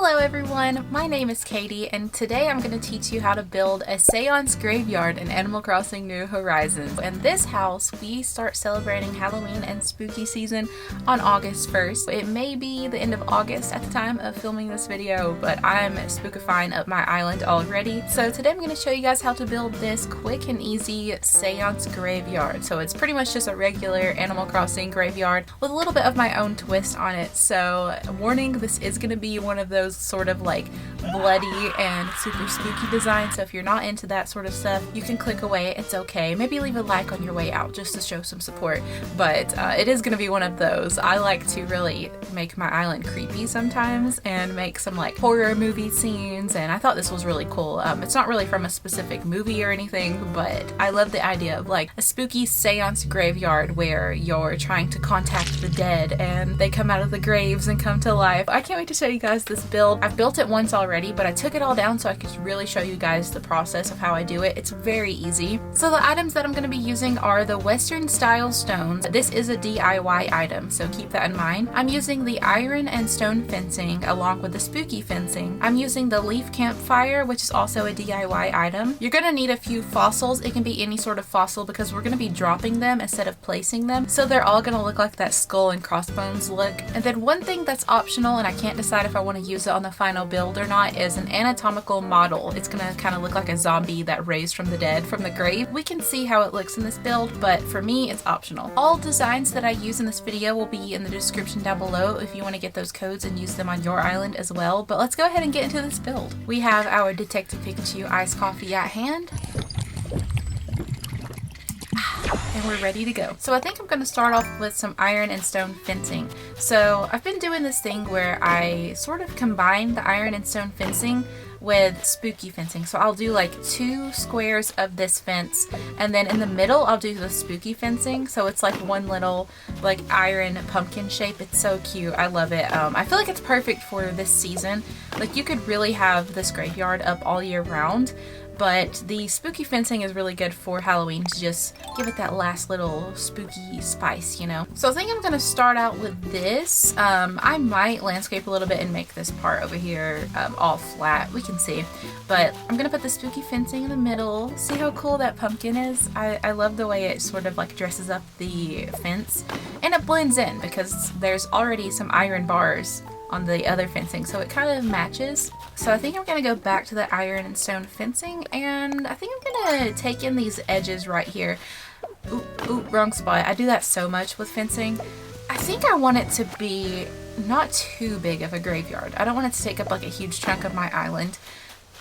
Hello everyone, my name is Katie and today I'm going to teach you how to build a Seance graveyard in Animal Crossing New Horizons. In this house, we start celebrating Halloween and spooky season on August 1st. It may be the end of August at the time of filming this video, but I'm spookifying up my island already. So today I'm going to show you guys how to build this quick and easy Seance graveyard. So it's pretty much just a regular Animal Crossing graveyard with a little bit of my own twist on it. So warning, this is going to be one of those sort of like bloody and super spooky designs, so if you're not into that sort of stuff, you can click away. It's okay. Maybe leave a like on your way out just to show some support, but it is going to be one of those. I like to really make my island creepy sometimes and make some like horror movie scenes, and I thought this was really cool. It's not really from a specific movie or anything, but I love the idea of like a spooky seance graveyard where you're trying to contact the dead and they come out of the graves and come to life. I can't wait to show you guys this build. I've built it once already, but I took it all down so I could really show you guys the process of how I do it. It's very easy. So the items that I'm going to be using are the Western style stones. This is a DIY item, so keep that in mind. I'm using the iron and stone fencing along with the spooky fencing. I'm using the leaf campfire, which is also a DIY item. You're going to need a few fossils. It can be any sort of fossil because we're going to be dropping them instead of placing them, so they're all going to look like that skull and crossbones look. And then one thing that's optional, and I can't decide if I want to use it on the final build or not, is an anatomical model. It's gonna kind of look like a zombie that raised from the dead, from the grave. We can see how it looks in this build, but for me it's optional. All designs that I use in this video will be in the description down below if you want to get those codes and use them on your island as well. But let's go ahead and get into this build. We have our Detective Pikachu iced coffee at hand, and we're ready to go. So I think I'm going to start off with some iron and stone fencing. So I've been doing this thing where I sort of combine the iron and stone fencing with spooky fencing. So I'll do like 2 squares of this fence, and then in the middle I'll do the spooky fencing, so it's like one little like iron pumpkin shape. It's so cute. I love it. I feel like it's perfect for this season. Like you could really have this graveyard up all year round, but the spooky fencing is really good for Halloween to just give it that last little spooky spice, you know? So I think I'm gonna start out with this. I might landscape a little bit and make this part over here all flat. We can see. But I'm gonna put the spooky fencing in the middle. See how cool that pumpkin is? I love the way it sort of like dresses up the fence. And it blends in because there's already some iron bars on the other fencing, so it kind of matches. So I think I'm gonna go back to the iron and stone fencing, and I think I'm gonna take in these edges right here. Ooh, wrong spot. I do that so much with fencing. I think I want it to be not too big of a graveyard. I don't want it to take up like a huge chunk of my island.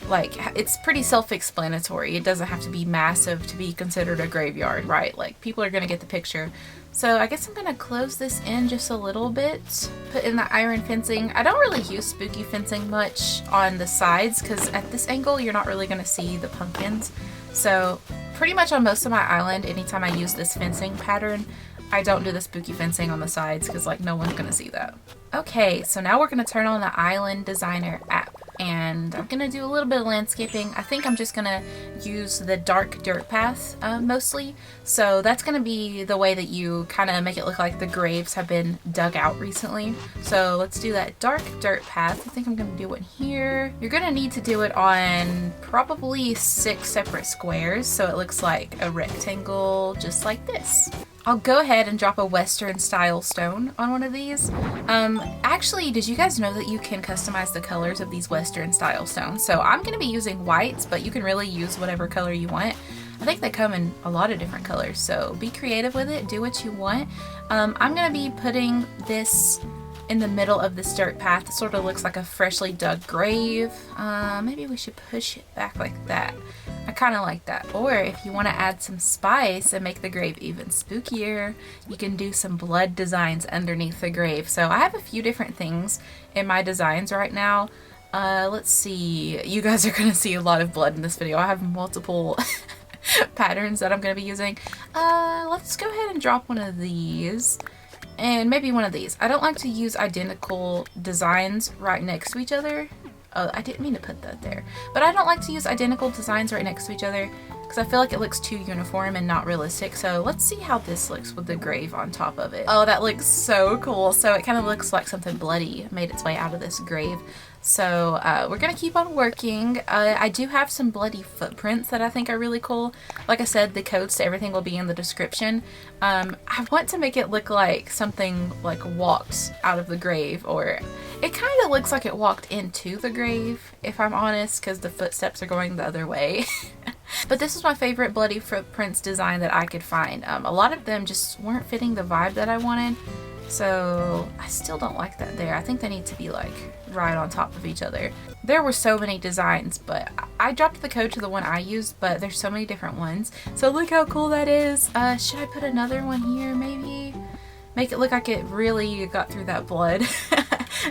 Like, it's pretty self-explanatory. It doesn't have to be massive to be considered a graveyard, right? Like, people are gonna get the picture. So I guess I'm gonna close this in just a little bit, put in the iron fencing. I don't really use spooky fencing much on the sides because at this angle you're not really gonna see the pumpkins. So pretty much on most of my island, anytime I use this fencing pattern, I don't do the spooky fencing on the sides because like no one's gonna see that. Okay, so now we're gonna turn on the Island Designer app, and I'm gonna do a little bit of landscaping. I think I'm just gonna use the dark dirt path mostly. So that's gonna be the way that you kind of make it look like the graves have been dug out recently. So let's do that dark dirt path. I think I'm gonna do one here. You're gonna need to do it on probably 6 separate squares so it looks like a rectangle just like this. I'll go ahead and drop a Western style stone on one of these. Actually, did you guys know that you can customize the colors of these Western style stones? So I'm going to be using whites, but you can really use whatever color you want. I think they come in a lot of different colors, so be creative with it, do what you want. I'm going to be putting this in the middle of this dirt path. It sort of looks like a freshly dug grave. Maybe we should push it back like that. I kind of like that. Or if you want to add some spice and make the grave even spookier, you can do some blood designs underneath the grave. So I have a few different things in my designs right now. Let's see. You guys are going to see a lot of blood in this video. I have multiple patterns that I'm going to be using. Let's go ahead and drop one of these. And maybe one of these. I don't like to use identical designs right next to each other. Oh, I didn't mean to put that there. But I don't like to use identical designs right next to each other because I feel like it looks too uniform and not realistic. So let's see how this looks with the grave on top of it. Oh, that looks so cool. So it kind of looks like something bloody made its way out of this grave. So we're gonna keep on working. I do have some bloody footprints that I think are really cool. Like I said, the codes to everything will be in the description. I want to make it look like something like walked out of the grave, or it kind of looks like it walked into the grave, if I'm honest, because the footsteps are going the other way. But this is my favorite bloody footprints design that I could find. A lot of them just weren't fitting the vibe that I wanted. So I still don't like that there. I think they need to be like right on top of each other. There were so many designs, but I dropped the code to the one I used, but there's so many different ones. So look how cool that is. Should I put another one here maybe? Make it look like it really got through that blood.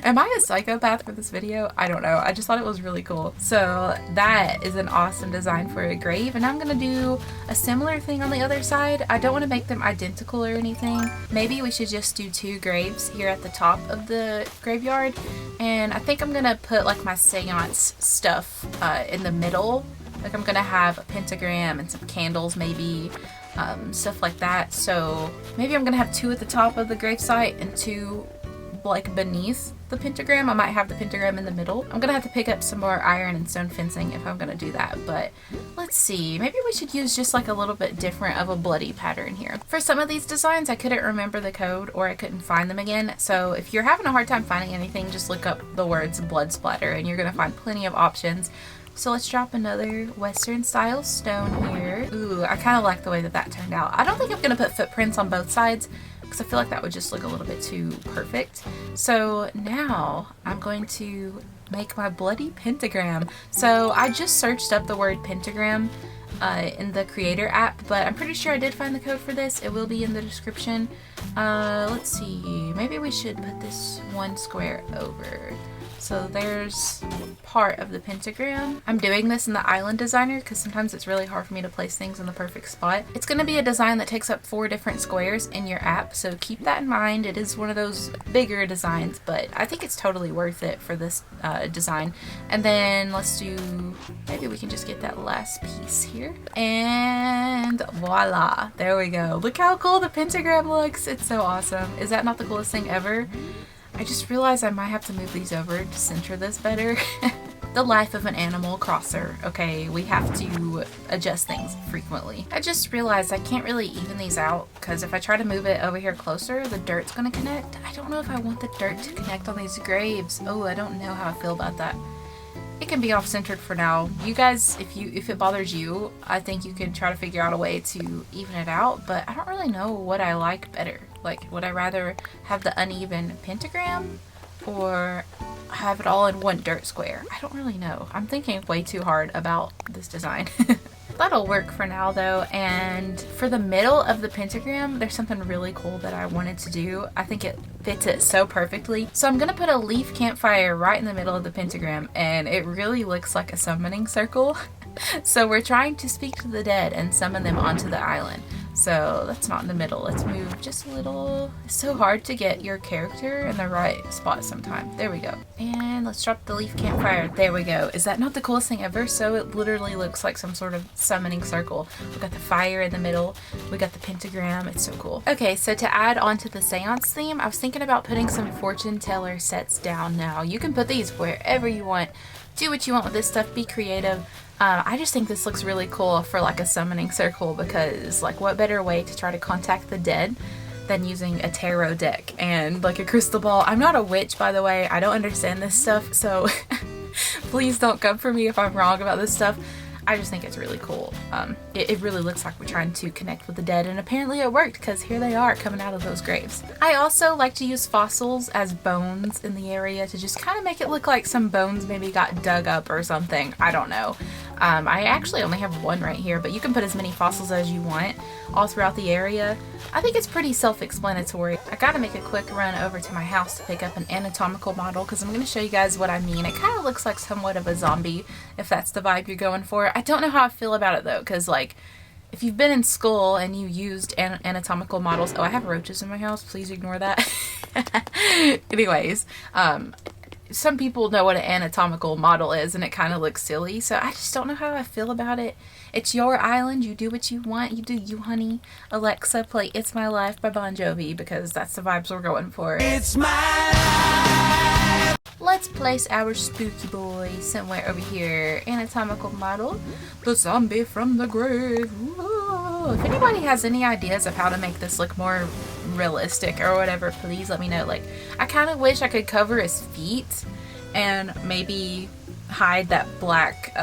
Am I a psychopath for this video? I don't know. I just thought it was really cool. So that is an awesome design for a grave, and I'm gonna do a similar thing on the other side. I don't want to make them identical or anything. Maybe we should just do 2 graves here at the top of the graveyard, and I think I'm gonna put like my seance stuff in the middle. Like I'm gonna have a pentagram and some candles maybe, stuff like that. So maybe I'm gonna have 2 at the top of the gravesite and 2 like beneath the pentagram. I might have the pentagram in the middle. I'm gonna have to pick up some more iron and stone fencing if I'm gonna do that, but let's see. Maybe we should use just like a little bit different of a bloody pattern here. For some of these designs, I couldn't remember the code or I couldn't find them again. So if you're having a hard time finding anything, just look up the words blood splatter and you're gonna find plenty of options. So let's drop another Western style stone here. Ooh, I kind of like the way that that turned out. I don't think I'm gonna put footprints on both sides, because I feel like that would just look a little bit too perfect. So now I'm going to make my bloody pentagram. So I just searched up the word pentagram in the creator app, but I'm pretty sure I did find the code for this. It will be in the description. Let's see, maybe we should put this 1 square over. So there's part of the pentagram. I'm doing this in the island designer because sometimes it's really hard for me to place things in the perfect spot. It's going to be a design that takes up 4 different squares in your app, so keep that in mind. It is one of those bigger designs, but I think it's totally worth it for this design. And then let's do, maybe we can just get that last piece here. And voila, there we go. Look how cool the pentagram looks. It's so awesome. Is that not the coolest thing ever? I just realized I might have to move these over to center this better. The life of an animal crosser. Okay, we have to adjust things frequently. I just realized I can't really even these out because if I try to move it over here closer, the dirt's gonna connect. I don't know if I want the dirt to connect on these graves. Oh, I don't know how I feel about that. It can be off-centered for now. You guys, if it bothers you, I think you could try to figure out a way to even it out, but I don't really know what I like better. Like, would I rather have the uneven pentagram or have it all in 1 dirt square? I don't really know. I'm thinking way too hard about this design. That'll work for now though, and for the middle of the pentagram, there's something really cool that I wanted to do. I think it fits it so perfectly. So I'm gonna put a leaf campfire right in the middle of the pentagram, and it really looks like a summoning circle. So we're trying to speak to the dead and summon them onto the island. So that's not in the middle. Let's move just a little. It's so hard to get your character in the right spot sometimes. There we go. And let's drop the leaf campfire. There we go. Is that not the coolest thing ever? So it literally looks like some sort of summoning circle. We got the fire in the middle. We got the pentagram. It's so cool. Okay, so to add on to the seance theme, I was thinking about putting some fortune teller sets down now. You can put these wherever you want. Do what you want with this stuff. Be creative. I just think this looks really cool for like a summoning circle because like what better way to try to contact the dead than using a tarot deck and like a crystal ball. I'm not a witch, by the way. I don't understand this stuff, so please don't come for me if I'm wrong about this stuff. I just think it's really cool. It really looks like we're trying to connect with the dead, and apparently it worked because here they are coming out of those graves. I also like to use fossils as bones in the area to just kind of make it look like some bones maybe got dug up or something. I don't know. I actually only have 1 right here, but you can put as many fossils as you want all throughout the area. I think it's pretty self-explanatory. I gotta make a quick run over to my house to pick up an anatomical model because I'm going to show you guys what I mean. It kind of looks like somewhat of a zombie, if that's the vibe you're going for. I don't know how I feel about it though, because like if you've been in school and you used anatomical models— oh, I have roaches in my house, please ignore that. Anyways, some people know what an anatomical model is and it kind of looks silly, so I just don't know how I feel about it. It's your island, you do what you want, you do you, honey. Alexa, play It's My Life by Bon Jovi because that's the vibes we're going for. It's my life. let's place our spooky boy somewhere over here. Anatomical model, the zombie from the grave. Ooh. If anybody has any ideas of how to make this look more realistic or whatever, please let me know. Like, I kind of wish I could cover his feet and maybe hide that black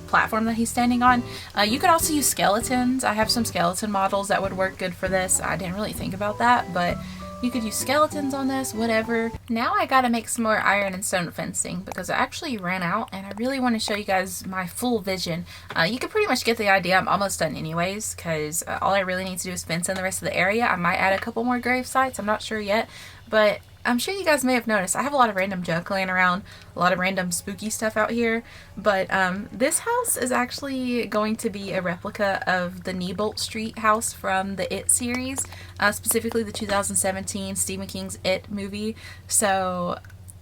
platform that he's standing on. You could also use skeletons. I have some skeleton models that would work good for this. I didn't really think about that, but you could use skeletons on this, whatever. Now I gotta make some more iron and stone fencing because I actually ran out and I really want to show you guys my full vision. You can pretty much get the idea. I'm almost done anyways because all I really need to do is fence in the rest of the area. I might add a couple more grave sites. I'm not sure yet, but I'm sure you guys may have noticed I have a lot of random junk laying around, a lot of random spooky stuff out here, but this house is actually going to be a replica of the Neibolt Street house from the It series, specifically the 2017 Stephen King's It movie. So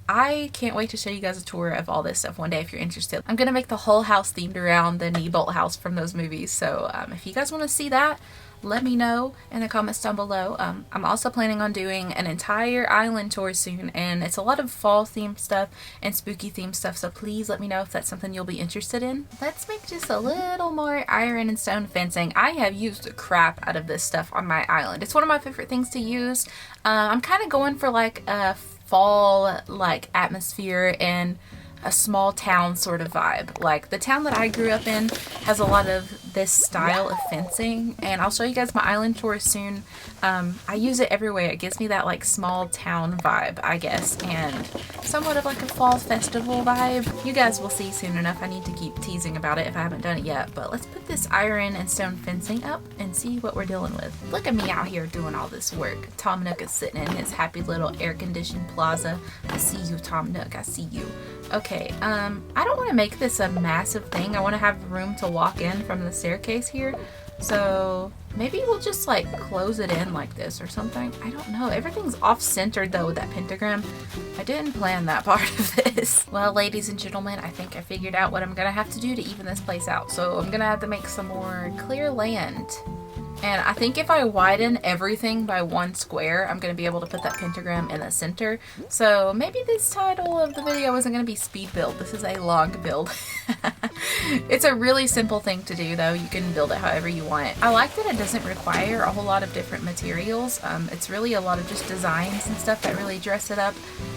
I can't wait to show you guys a tour of all this stuff one day if you're interested. I'm going to make the whole house themed around the Neibolt house from those movies, so if you guys want to see that, let me know in the comments down below. I'm also planning on doing an entire island tour soon, and it's a lot of fall themed stuff and spooky themed stuff, so please let me know if that's something you'll be interested in. Let's make just a little more iron and stone fencing. I have used the crap out of this stuff on my island. It's one of my favorite things to use. I'm kind of going for like a fall like atmosphere and a small town sort of vibe. Like the town that I grew up in has a lot of this style of fencing, and I'll show you guys my island tour soon. I use it everywhere. It gives me that like small town vibe, I guess, and somewhat of like a fall festival vibe. You guys will see soon enough. I need to keep teasing about it if I haven't done it yet, but let's put this iron and stone fencing up and see what we're dealing with. Look at me out here doing all this work. Tom Nook is sitting in his happy little air-conditioned plaza. I see you, Tom Nook. I see you. Okay, I don't want to make this a massive thing. I want to have room to walk in from the staircase here. So maybe we'll just like close it in like this or something. I don't know. Everything's off-centered though with that pentagram. I didn't plan that part of this. Well, ladies and gentlemen, I think I figured out what I'm gonna have to do to even this place out. So I'm gonna have to make some more clear land. And I think if I widen everything by 1 square, I'm going to be able to put that pentagram in the center. So maybe this title of the video isn't going to be speed build. This is a log build. It's a really simple thing to do though. You can build it however you want. I like that it doesn't require a whole lot of different materials. It's really a lot of just designs and stuff that really dress it up.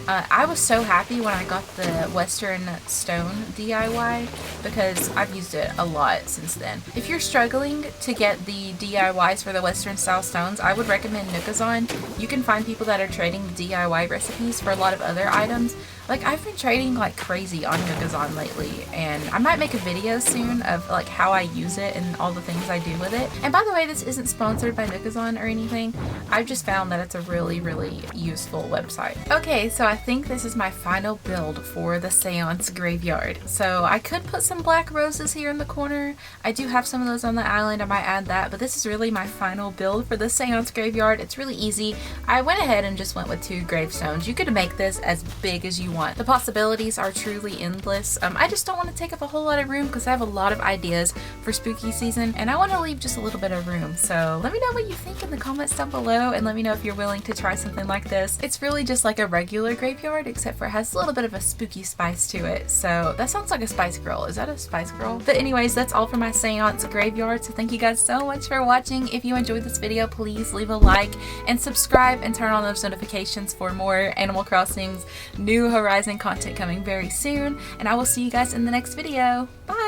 I was so happy when I got the Western Stone DIY because I've used it a lot since then. If you're struggling to get the DIYs for the Western style stones, I would recommend Nookazon. You can find people that are trading the DIY recipes for a lot of other items. Like, I've been trading like crazy on Nookazon lately, and I might make a video soon of like how I use it and all the things I do with it. And by the way, this isn't sponsored by Nookazon or anything. I've just found that it's a really, really useful website. Okay, so I think this is my final build for the Seance graveyard. So I could put some black roses here in the corner. I do have some of those on the island. I might add that, but this is really my final build for the Seance graveyard. It's really easy. I went ahead and just went with 2 gravestones. You could make this as big as you want. The possibilities are truly endless. I just don't want to take up a whole lot of room because I have a lot of ideas for spooky season and I want to leave just a little bit of room. So let me know what you think in the comments down below and let me know if you're willing to try something like this. It's really just like a regular graveyard except for it has a little bit of a spooky spice to it. So that sounds like a Spice Girl. Is that a Spice Girl? But anyways, that's all for my Seance graveyard. So thank you guys so much for watching. If you enjoyed this video, please leave a like and subscribe and turn on those notifications for more Animal Crossing's New Horizon content coming very soon. And I will see you guys in the next video. Bye!